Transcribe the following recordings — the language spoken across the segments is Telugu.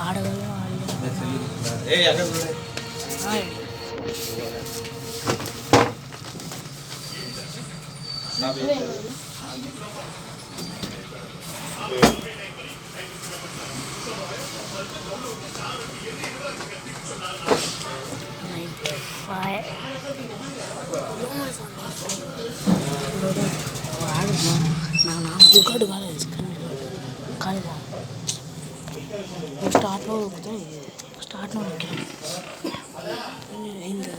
ఆడగలు రికార్డు కాలేదు కాలేదా స్టార్ట్లో స్టార్ట్లో అయింది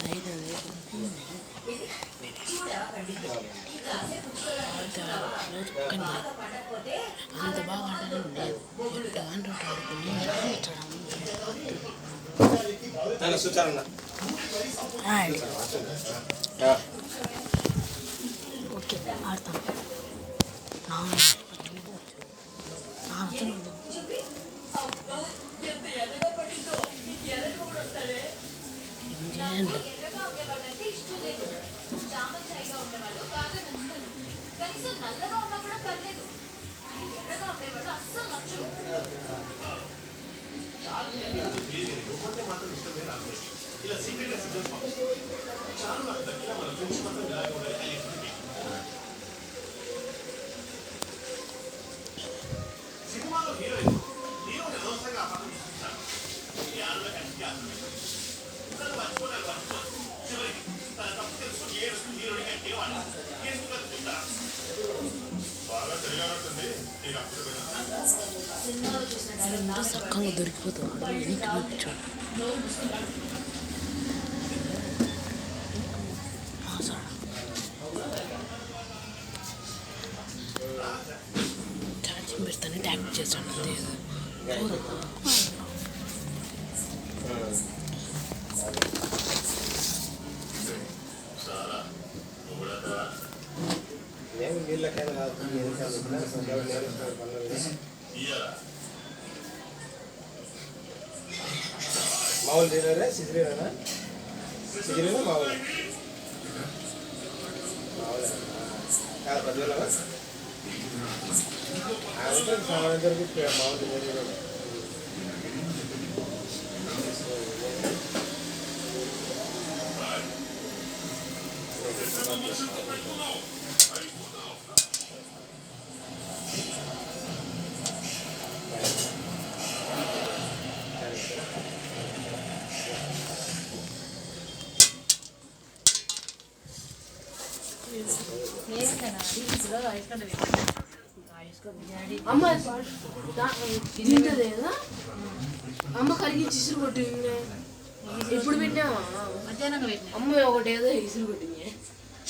అంత బాగా ఆడడం లేదు ఓకే ఆడతాను చక్కగా దొరికిపోతాడు ఛార్జింగ్ పెడతానే ట్యాగ్ చేస్తాను అంతే మామూలు తినరా సిసిరేనా సిసిరేనా మామూలు మామూలు కాదు 10,000 అంటే సామాన్య దొరికి మామూలు తినరు అమ్మ తింటదేదా అమ్మ కరిగించి ఇసురు కొట్టింది ఇప్పుడు పెట్టామా మధ్యాహ్నం పెట్టినా అమ్మ ఒకటి ఏదో ఇసురు కొట్టింది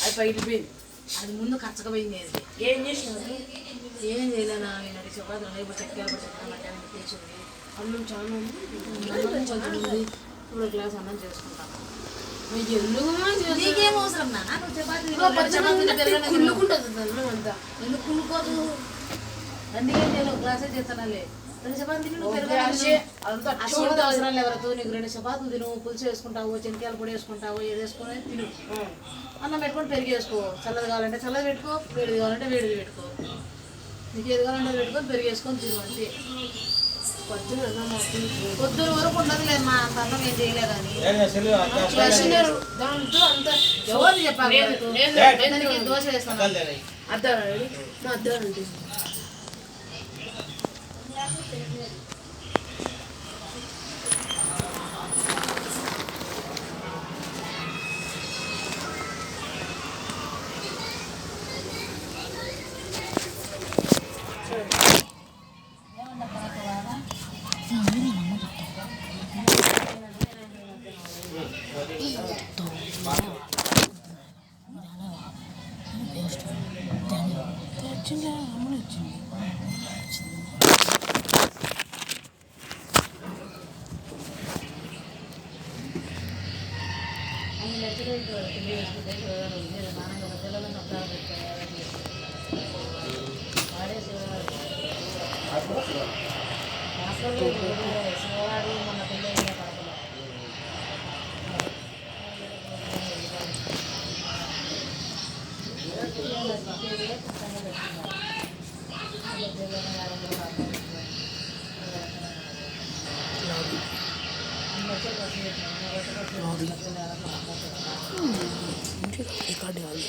అది పైకిపోయింది అది ముందు కచ్చకపోయింది ఏం చేసినావు ఏం చేయలేనా నేను చపాతీ ఇప్పుడు చెక్కాలి మధ్యాహ్నం తెచ్చింది అన్నం చాలా ఉంది ఇప్పుడు గ్లాస్ అన్నం చేసుకుంటాను నీకేం అవసరం నాన్న నువ్వు చపాతీ కుళ్ళుకుంటుంది అన్నం అంతా ఎందుకు కుళ్ళుకోదు అందుకే నేను గ్లాసే చేస్తానులే 2 చపాతీలు నువ్వు పెరగాలి అవసరం ఎవరితో నీకు 2 చపాతీలు తిను పులుసు వేసుకుంటావు చెనికాయలు పొడి వేసుకుంటావు ఏది వేసుకొని తిను అన్నం పెట్టుకొని పెరిగి వేసుకో చల్లది కావాలంటే చల్లది పెట్టుకో వేడిది కావాలంటే వేడిది పెట్టుకో నీకు ఏది కావాలంటే పెట్టుకొని పెరిగి వేసుకొని తిను అంతే పొద్దున వరకు ఉండదులే మా అంత అన్నం ఏం చేయలేదని దాంతో అంత ఎవరు చెప్పాలి దోశ వేస్తాను అద్దానండి రికార్డ్ కాదు